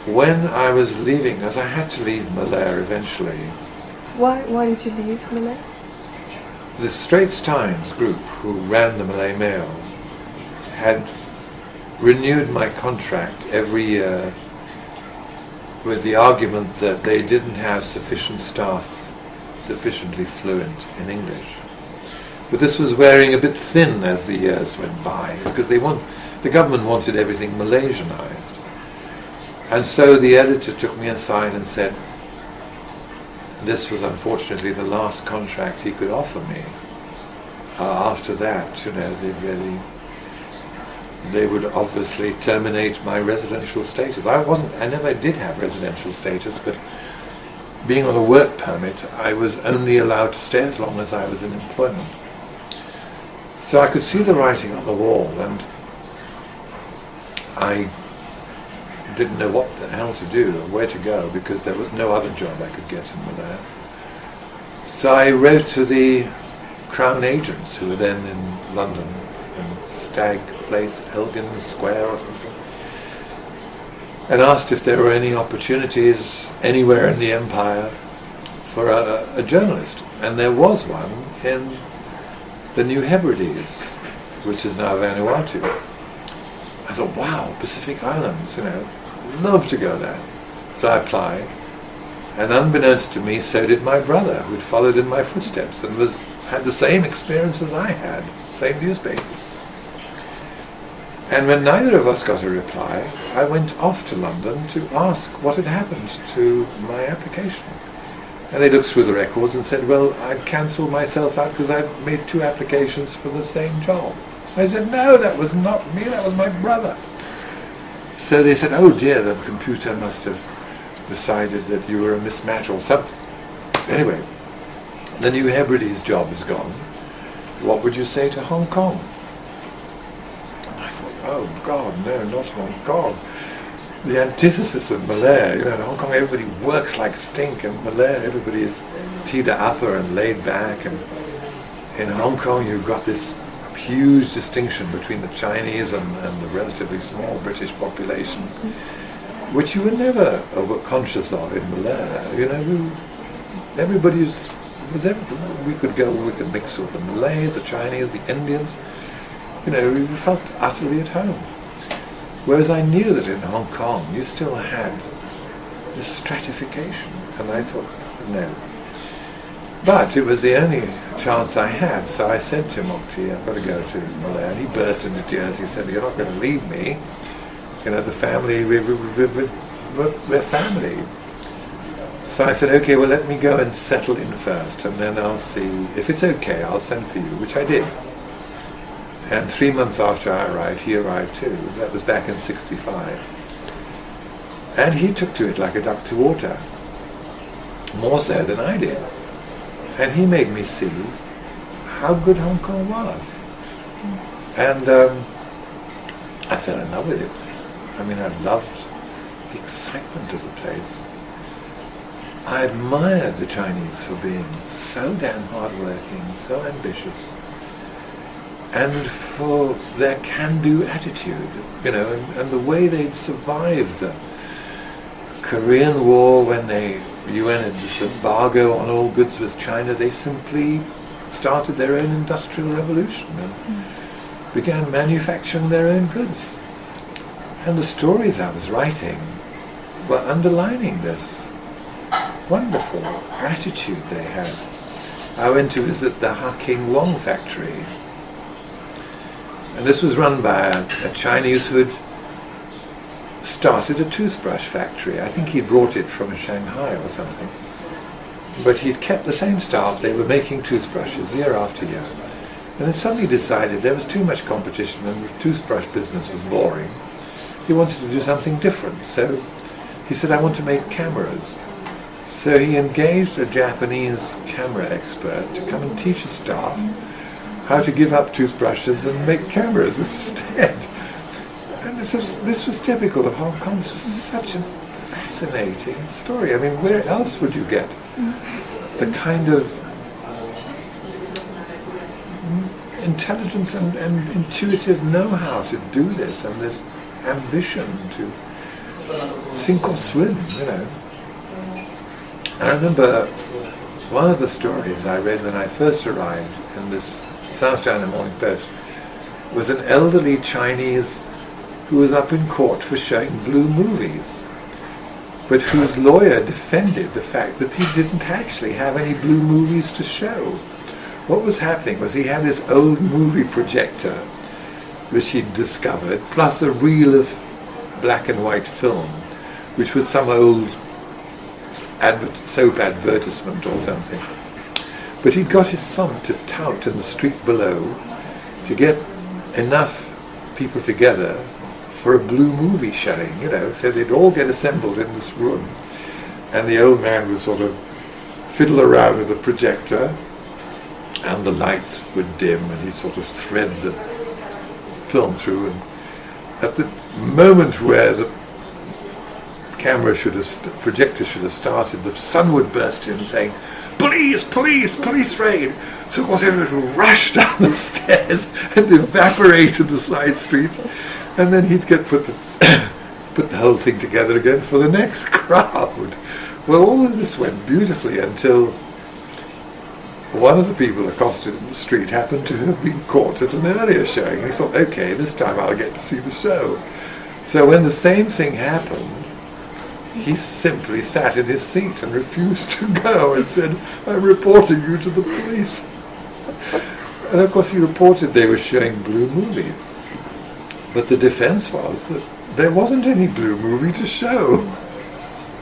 when I was leaving, as I had to leave Malaya eventually, Why did you leave Malaya? the Straits Times group who ran the Malay Mail had renewed my contract every year with the argument that they didn't have sufficient staff sufficiently fluent in English. But this was wearing a bit thin as the years went by, because the government wanted everything Malaysianized. And so the editor took me aside and said, this was unfortunately the last contract he could offer me. After that, they would obviously terminate my residential status. I never did have residential status, but being on a work permit, I was only allowed to stay as long as I was in employment. So I could see the writing on the wall, and I didn't know what the hell to do or where to go, because there was no other job I could get in Malaya. So I wrote to the Crown agents who were then in London, in Stag Place, Elgin Square or something, and asked if there were any opportunities anywhere in the empire for a journalist. And there was one in the New Hebrides, which is now Vanuatu. I thought, wow, Pacific Islands, love to go there. So I applied, and unbeknownst to me, so did my brother, who'd followed in my footsteps and had the same experience as I had, same newspapers. And when neither of us got a reply, I went off to London to ask what had happened to my application. And they looked through the records and said, well, I'd cancelled myself out because I'd made 2 applications for the same job. I said, no, that was not me, that was my brother. So they said, oh dear, the computer must have decided that you were a mismatch or something. Anyway, the New Hebrides job is gone. What would you say to Hong Kong? And I thought, oh God, no, not Hong Kong. The antithesis of Malaya, in Hong Kong everybody works like stink, and Malaya everybody is teeter upper and laid back, and in Hong Kong you've got this huge distinction between the Chinese and the relatively small British population, which you were never conscious of in Malaya. We could mix with the Malays, the Chinese, the Indians. We felt utterly at home. Whereas I knew that in Hong Kong you still had this stratification, and I thought, no. But it was the only chance I had, so I said to Mukti, I've got to go to Malaya, and he burst into tears. He said, you're not going to leave me. The family, we're family. So I said, okay, well let me go and settle in first, and then I'll see. If it's okay, I'll send for you, which I did. And 3 months after I arrived, he arrived too. That was back in '65. And he took to it like a duck to water, more so than I did. And he made me see how good Hong Kong was. And I fell in love with it. I loved the excitement of the place. I admired the Chinese for being so damn hardworking, so ambitious, and for their can-do attitude, and the way they'd survived the Korean War when the UN had this embargo on all goods with China. They simply started their own industrial revolution and began manufacturing their own goods. And the stories I was writing were underlining this wonderful attitude they had. I went to visit the Ha King Wong factory, and this was run by a Chinese who had started a toothbrush factory. I think he brought it from Shanghai or something. But he'd kept the same staff. They were making toothbrushes year after year. And then suddenly decided there was too much competition and the toothbrush business was boring. He wanted to do something different. So he said, I want to make cameras. So he engaged a Japanese camera expert to come and teach his staff how to give up toothbrushes and make cameras instead. And this was typical of Hong Kong. This was such a fascinating story. Where else would you get the kind of intelligence and intuitive know-how to do this, and this ambition to sink or swim, you know. I remember one of the stories I read when I first arrived in this South China Morning Post was an elderly Chinese who was up in court for showing blue movies, but whose lawyer defended the fact that he didn't actually have any blue movies to show. What was happening was he had this old movie projector which he'd discovered, plus a reel of black and white film, which was some old soap advertisement or something. But he'd got his son to tout in the street below to get enough people together for a blue movie showing, you know, so they'd all get assembled in this room, and the old man would sort of fiddle around with the projector, and the lights would dim, and he'd sort of thread the film through, and at the moment where the projector should have started, the sun would burst in saying, "Police, police, police raid!" So of course everyone would rush down the stairs and evaporate in the side streets, and then he'd put the whole thing together again for the next crowd. Well, all of this went beautifully until one of the people accosted in the street happened to have been caught at an earlier showing. He thought, okay, this time I'll get to see the show. So when the same thing happened, he simply sat in his seat and refused to go and said, "I'm reporting you to the police." And of course he reported they were showing blue movies. But the defense was that there wasn't any blue movie to show.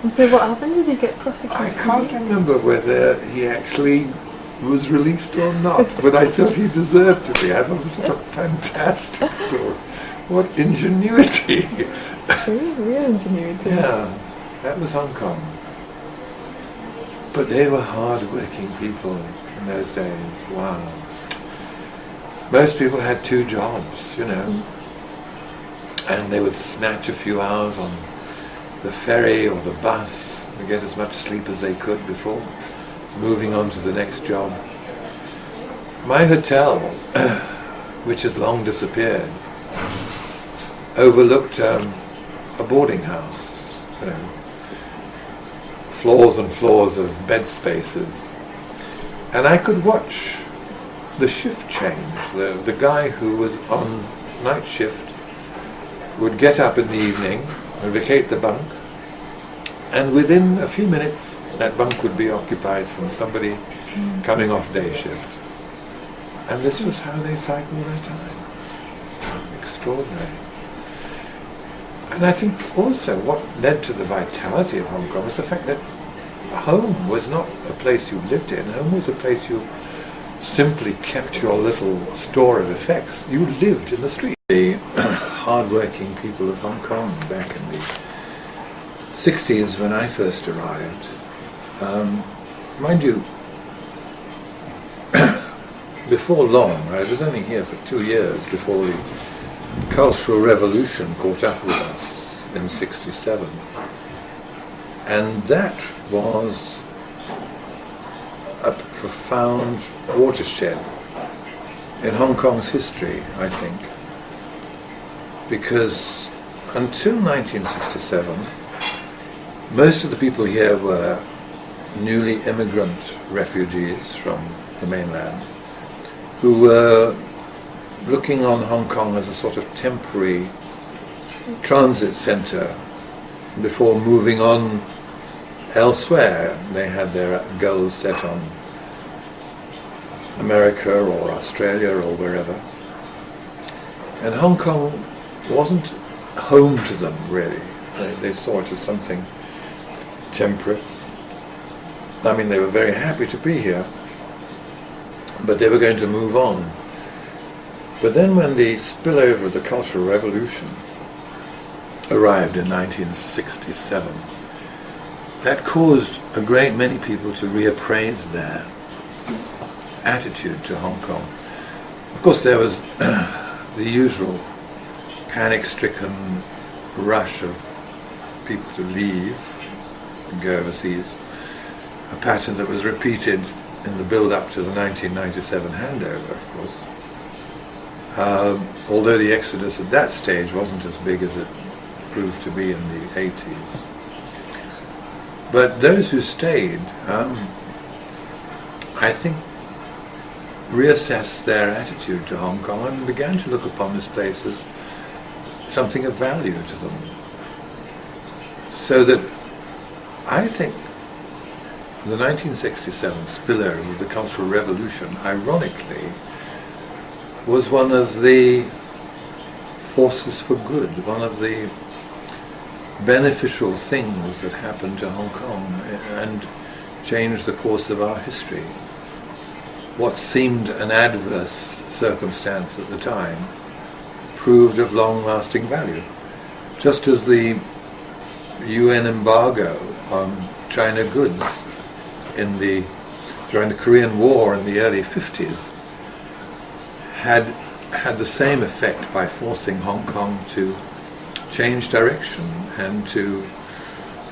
And so what happened? Did he get prosecuted? I can't remember whether he actually was released or not, but I thought he deserved to be. I thought it was such a fantastic story. What ingenuity! Real ingenuity. Yeah, that was Hong Kong. But they were hard-working people in those days. Wow. Most people had 2 jobs, you know, and they would snatch a few hours on the ferry or the bus to get as much sleep as they could before moving on to the next job. My hotel, which has long disappeared, overlooked a boarding house, you know, floors and floors of bed spaces, and I could watch the shift change. The guy who was on night shift would get up in the evening and vacate the bunk, and within a few minutes that bunk would be occupied from somebody coming off day shift. And this was how they cycled their time. Extraordinary. And I think also what led to the vitality of Hong Kong was the fact that home was not a place you lived in. Home was a place you simply kept your little store of effects. You lived in the street. The hard-working people of Hong Kong back in the 60s when I first arrived, mind you, before long, I was only here for 2 years before the Cultural Revolution caught up with us in '67, and that was a profound watershed in Hong Kong's history, I think, because until 1967 most of the people here were newly immigrant refugees from the mainland who were looking on Hong Kong as a sort of temporary transit centre before moving on elsewhere. They had their goals set on America or Australia or wherever. And Hong Kong wasn't home to them, really. They saw it as something temporary. I mean, they were very happy to be here, but they were going to move on. But then when the spillover of the Cultural Revolution arrived in 1967, that caused a great many people to reappraise their attitude to Hong Kong. Of course, there was the usual panic-stricken rush of people to leave and go overseas, a pattern that was repeated in the build-up to the 1997 handover, of course. Although the exodus at that stage wasn't as big as it proved to be in the 80s. But those who stayed, I think, reassessed their attitude to Hong Kong and began to look upon this place as something of value to them. So that I think the 1967 spillover of the Cultural Revolution, ironically, was one of the forces for good, one of the beneficial things that happened to Hong Kong and changed the course of our history. What seemed an adverse circumstance at the time proved of long-lasting value. Just as the UN embargo on China goods during the Korean War in the early 50s had the same effect by forcing Hong Kong to change direction and to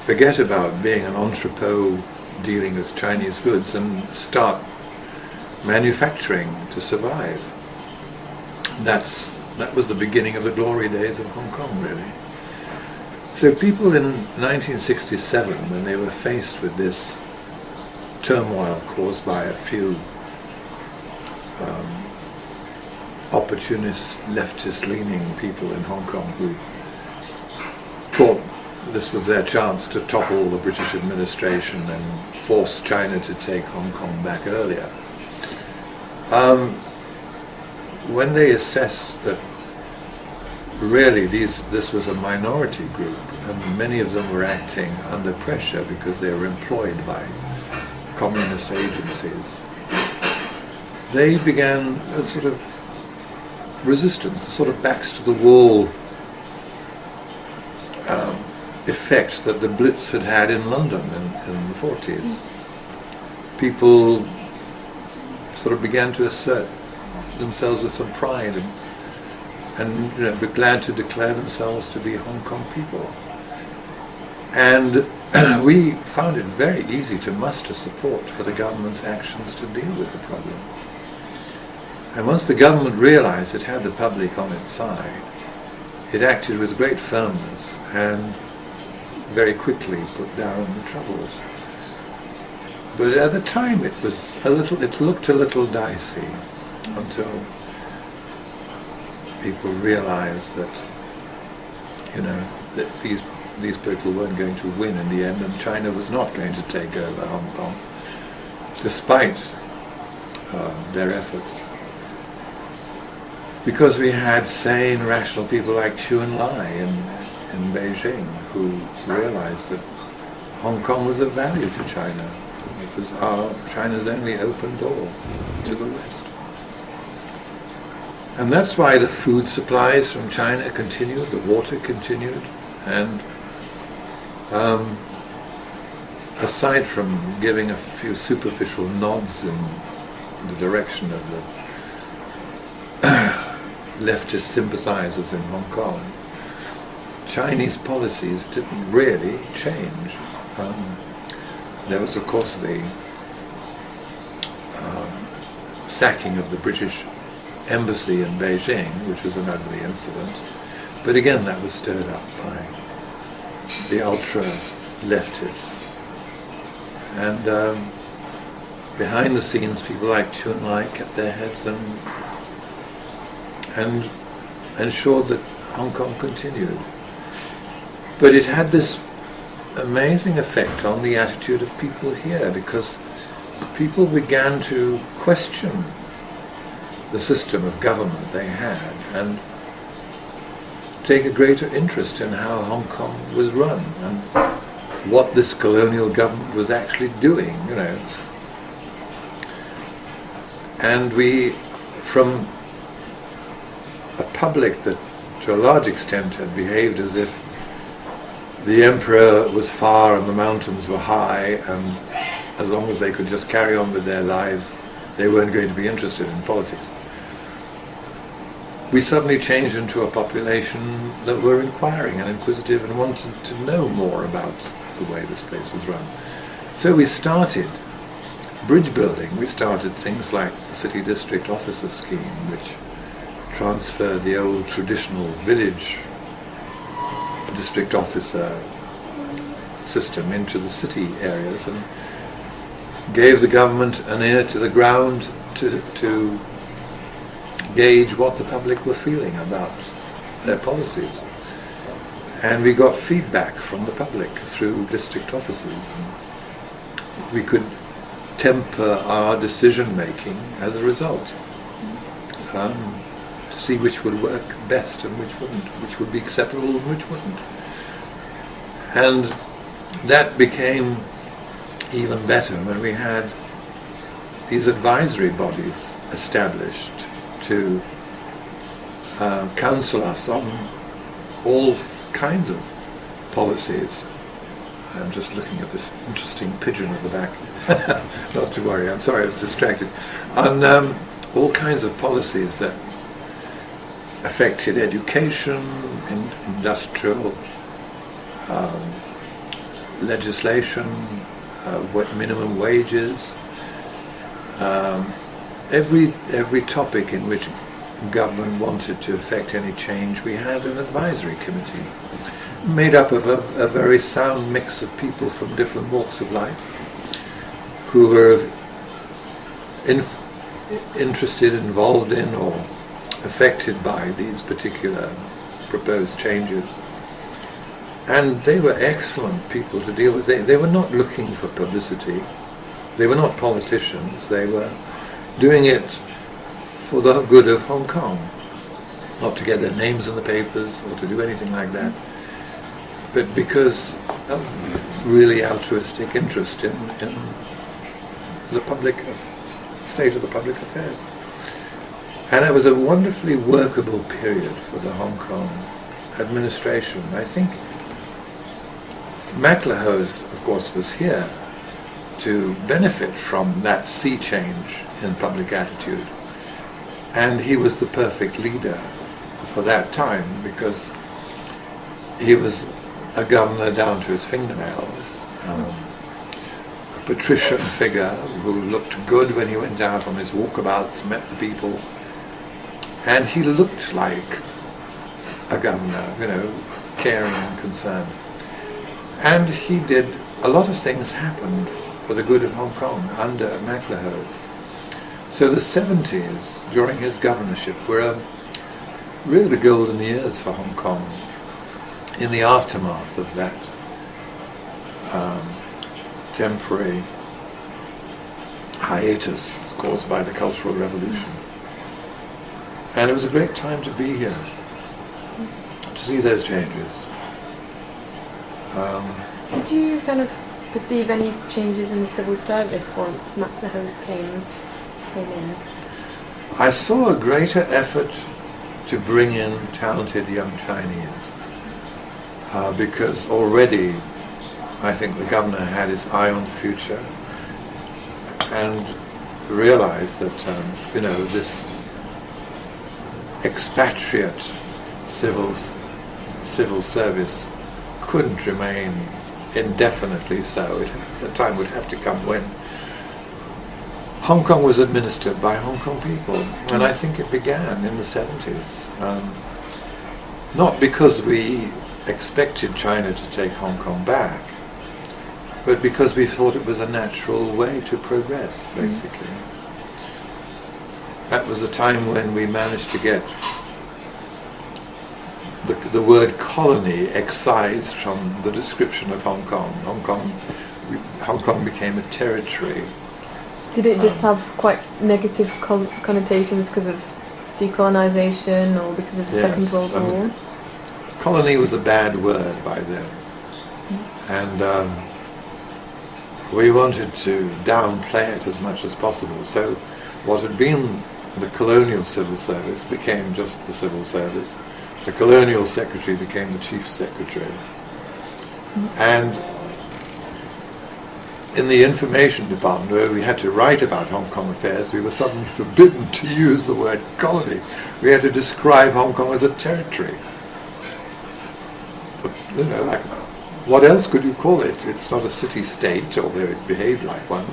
forget about being an entrepot dealing with Chinese goods and start manufacturing to survive. That was the beginning of the glory days of Hong Kong, really. So people in 1967, when they were faced with this turmoil caused by a few opportunist, leftist-leaning people in Hong Kong who thought this was their chance to topple the British administration and force China to take Hong Kong back earlier. When they assessed that really this was a minority group and many of them were acting under pressure because they were employed by communist agencies, they began a sort of resistance, a sort of backs to the wall effect that the Blitz had in London in the 40s. People sort of began to assert themselves with some pride and be glad to declare themselves to be Hong Kong people. And we found it very easy to muster support for the government's actions to deal with the problem. And once the government realized it had the public on its side, it acted with great firmness and very quickly put down the troubles. But at the time it looked a little dicey until people realized that, that these people weren't going to win in the end and China was not going to take over Hong Kong, despite their efforts. Because we had sane, rational people like Xu Enlai in Beijing who realized that Hong Kong was of value to China. It was China's only open door to the West. And that's why the food supplies from China continued, the water continued, and aside from giving a few superficial nods in the direction of the leftist sympathisers in Hong Kong, Chinese policies didn't really change. There was, of course, the sacking of the British embassy in Beijing, which was an ugly incident, but again that was stirred up by the ultra-leftists. And behind the scenes, people like Xu Enlai kept their heads and ensured that Hong Kong continued. But it had this amazing effect on the attitude of people here, because people began to question the system of government they had and take a greater interest in how Hong Kong was run and what this colonial government was actually doing, And we, from a public that to a large extent had behaved as if the emperor was far and the mountains were high, and as long as they could just carry on with their lives, they weren't going to be interested in politics. We suddenly changed into a population that were inquiring and inquisitive and wanted to know more about the way this place was run. So we started bridge building. We started things like the City District Officer Scheme, which transferred the old traditional village district officer system into the city areas and gave the government an ear to the ground to gauge what the public were feeling about their policies. And we got feedback from the public through district offices. And we could temper our decision making as a result, to see which would work best and which wouldn't, which would be acceptable and which wouldn't. And that became even better when we had these advisory bodies established to counsel us on all kinds of policies. I'm just looking at this interesting pigeon at the back. Not to worry, I'm sorry I was distracted. On all kinds of policies that affected education, industrial legislation, minimum wages, every topic in which government wanted to affect any change, we had an advisory committee made up of a very sound mix of people from different walks of life who were interested, involved in, or affected by these particular proposed changes. And they were excellent people to deal with. They were not looking for publicity. They were not politicians. They were doing it for the good of Hong Kong, not to get their names in the papers or to do anything like that, but because of really altruistic interest in the public state of the public affairs. And it was a wonderfully workable period for the Hong Kong administration. I think MacLehose, of course, was here to benefit from that sea change in public attitude. And he was the perfect leader for that time because he was a governor down to his fingernails, a patrician figure who looked good when he went out on his walkabouts, met the people, and he looked like a governor, you know, caring and concerned. And he did, a lot of things happened for the good of Hong Kong under MacLehose. So the 70s, during his governorship, were really the golden years for Hong Kong in the aftermath of that temporary hiatus caused by the Cultural Revolution. And it was a great time to be here, to see those changes. Did you kind of perceive any changes in the civil service once MacLehose came in? I saw a greater effort to bring in talented young Chinese because already I think the governor had his eye on the future and realized that you know, this expatriate civil service couldn't remain indefinitely so. The time would have to come when Hong Kong was administered by Hong Kong people, and I think it began in the 70s. Not because we expected China to take Hong Kong back, but because we thought it was a natural way to progress, basically. That was the time when we managed to get the word colony excised from the description of Hong Kong. Hong Kong became a territory. Did it just have quite negative connotations because of decolonisation or because of the Second World War? Colony was a bad word by then. And we wanted to downplay it as much as possible. So what had been the colonial civil service became just the civil service. The colonial secretary became the chief secretary. And in the information department, where we had to write about Hong Kong affairs, we were suddenly forbidden to use the word colony. We had to describe Hong Kong as a territory. But, you know, like, what else could you call it? It's not a city-state, although it behaved like one.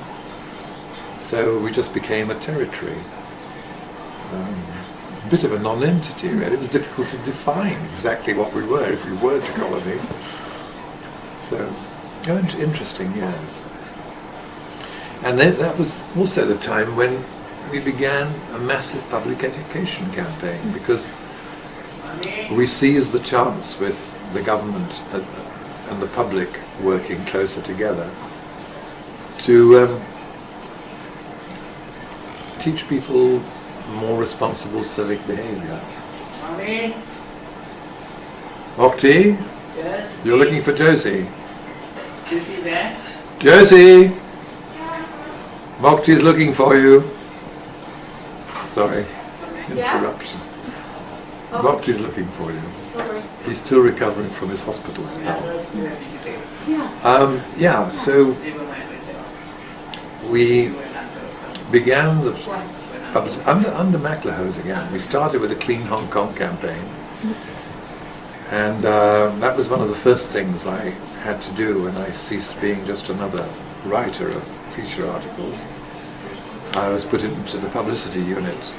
So we just became a territory. a bit of a non-entity, really. It was difficult to define exactly what we were if we weren't a colony. So, interesting years. And then that was also the time when we began a massive public education campaign, because we seized the chance with the government and the public working closer together to teach people more responsible civic behaviour. Mokti? Yes. You're looking for Josie. Josie there? Josie! Mokti's looking for you. Sorry, interruption. Mokti's looking for you. Sorry. He's still recovering from his hospital spell. Yeah. So we began under McLehose again. We started with the Clean Hong Kong campaign, and that was one of the first things I had to do when I ceased being just another writer of feature articles. I was put into the publicity unit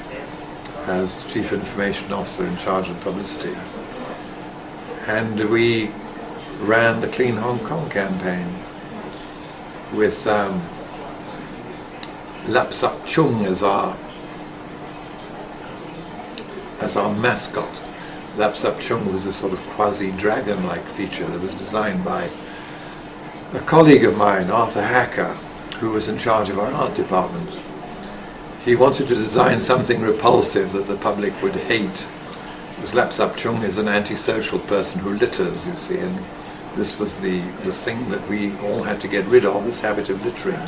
as Chief Information Officer in charge of publicity, and we ran the Clean Hong Kong campaign with Lap Sup Chung as our mascot. Lap Sup Chung was a sort of quasi-dragon-like feature that was designed by a colleague of mine, Arthur Hacker, who was in charge of our art department. He wanted to design something repulsive that the public would hate. Because Lap Sup Chung is an antisocial person who litters, you see, and this was the thing that we all had to get rid of, this habit of littering.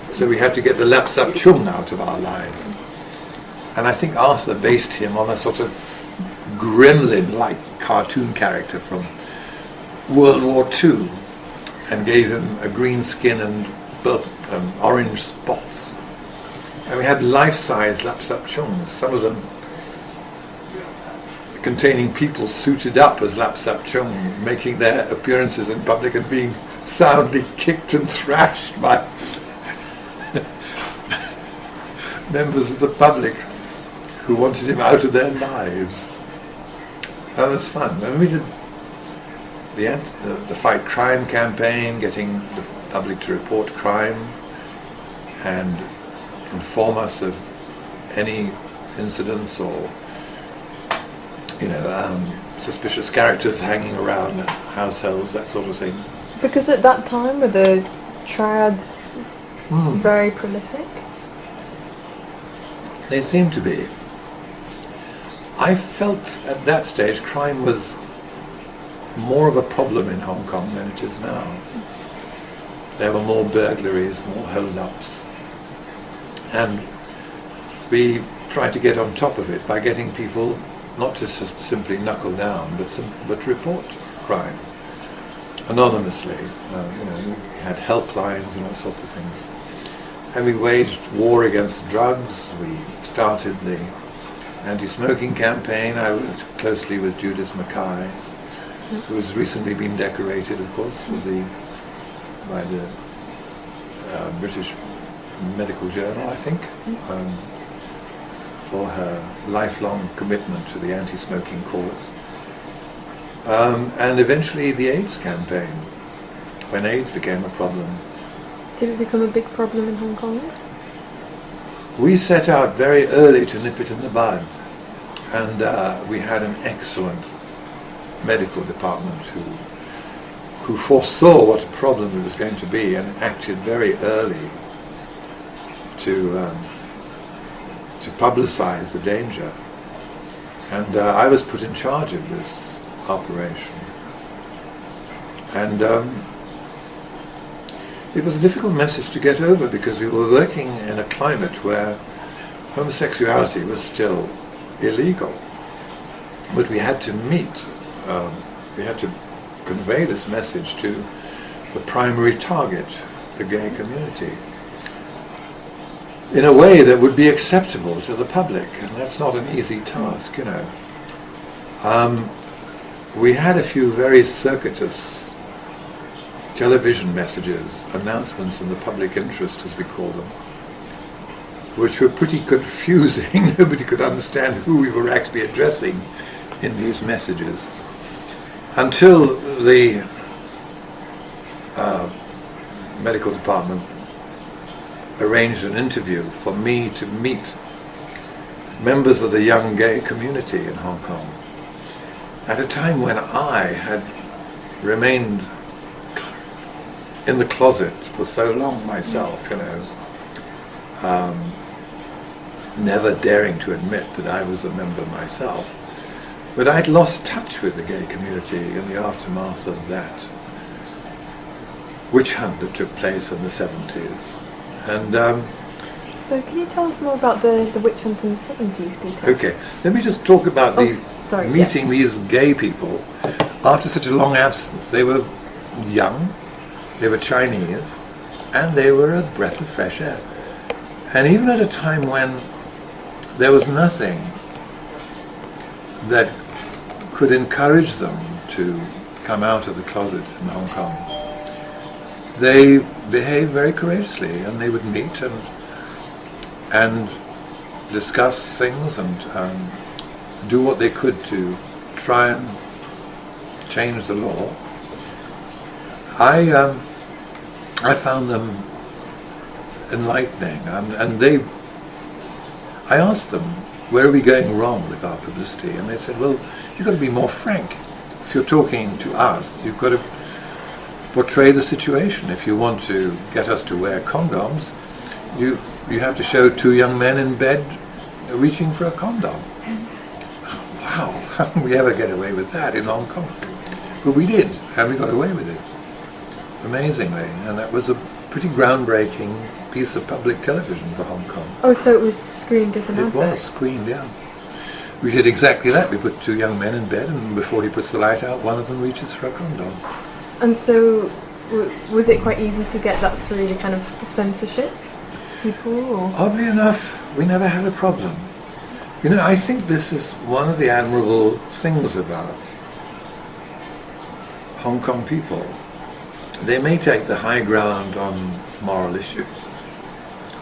So we had to get the Lap Sup Chung out of our lives. And I think Arthur based him on a sort of gremlin-like cartoon character from World War II, and gave him a green skin and orange spots. And we had life-size Lap Sup Chungs, some of them containing people suited up as Lap Sup Chung, making their appearances in public and being soundly kicked and thrashed by members of the public who wanted him out of their lives. That was fun. And we did the Fight Crime campaign, getting the public to report crime and inform us of any incidents or suspicious characters hanging around households, that sort of thing. Because at that time were the triads very prolific? They seem to be. I felt at that stage crime was more of a problem in Hong Kong than it is now. There were more burglaries, more hold-ups. And we tried to get on top of it by getting people not to simply knuckle down, but report crime anonymously. We had helplines and all sorts of things. And we waged war against drugs. We started the anti-smoking campaign. I worked closely with Judith Mackay, who has recently been decorated, of course, by the British Medical Journal, I think, for her lifelong commitment to the anti-smoking cause. And eventually the AIDS campaign, when AIDS became a problem. Did it become a big problem in Hong Kong? We set out very early to nip it in the bud, and we had an excellent medical department who foresaw what a problem it was going to be and acted very early to publicize the danger. And I was put in charge of this operation. And it was a difficult message to get over, because we were working in a climate where homosexuality was still illegal. But we had to we had to convey this message to the primary target, the gay community, in a way that would be acceptable to the public, and that's not an easy task, We had a few very circuitous television messages, announcements in the public interest, as we call them, which were pretty confusing. Nobody could understand who we were actually addressing in these messages, until the medical department arranged an interview for me to meet members of the young gay community in Hong Kong at a time when I had remained in the closet for so long myself, never daring to admit that I was a member myself. But I'd lost touch with the gay community in the aftermath of that witch hunt that took place in the 70s. And so can you tell us more about the witch hunt in the 70s, Peter? okay, let me just talk about meeting these gay people after such a long absence. They were young, they were Chinese, and they were a breath of fresh air. And even at a time when there was nothing that could encourage them to come out of the closet in Hong Kong, they behaved very courageously, and they would meet and discuss things and do what they could to try and change the law. I found them enlightening, and I asked them, where are we going wrong with our publicity? And they said, well, you've got to be more frank. If you're talking to us, you've got to portray the situation. If you want to get us to wear condoms, you have to show two young men in bed reaching for a condom. Wow, how can we ever get away with that in Hong Kong? But we did, and we got away with it, amazingly. And that was a pretty groundbreaking piece of public television for Hong Kong. Oh, so it was screened as an advert? It was screened, yeah. We did exactly that. We put two young men in bed, and before he puts the light out, one of them reaches for a condom. And so, was it quite easy to get that through the kind of censorship people? Or? Oddly enough, we never had a problem. I think this is one of the admirable things about Hong Kong people. They may take the high ground on moral issues,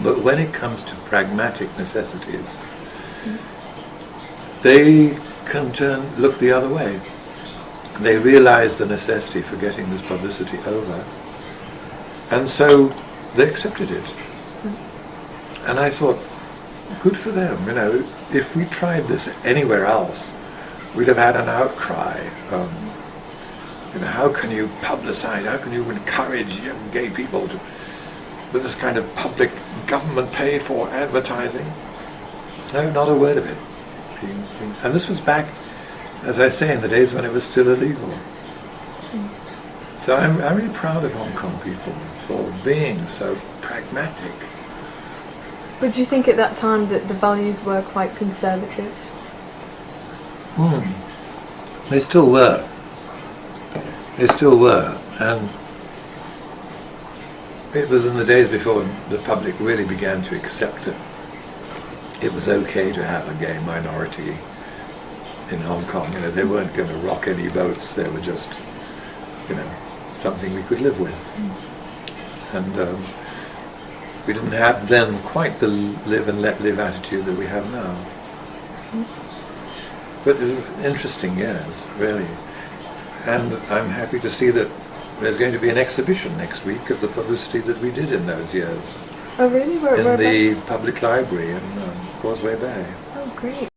but when it comes to pragmatic necessities, they can look the other way. They realize the necessity for getting this publicity over, and so they accepted it. And I thought, good for them. If we tried this anywhere else, we'd have had an outcry. How can you publicize, how can you encourage young gay people with this kind of public government paid for advertising? No, not a word of it. And this was back, as I say, in the days when it was still illegal. So I'm really proud of Hong Kong people for being so pragmatic. But do you think at that time that the values were quite conservative? They still were. They still were. And it was in the days before the public really began to accept it. It was okay to have a gay minority in Hong Kong. They weren't going to rock any boats. They were just, something we could live with. And we didn't have then quite the live and let live attitude that we have now. But it was interesting years, really. And I'm happy to see that there's going to be an exhibition next week of the publicity that we did in those years. Oh really? In the public library in Causeway Bay. Oh great.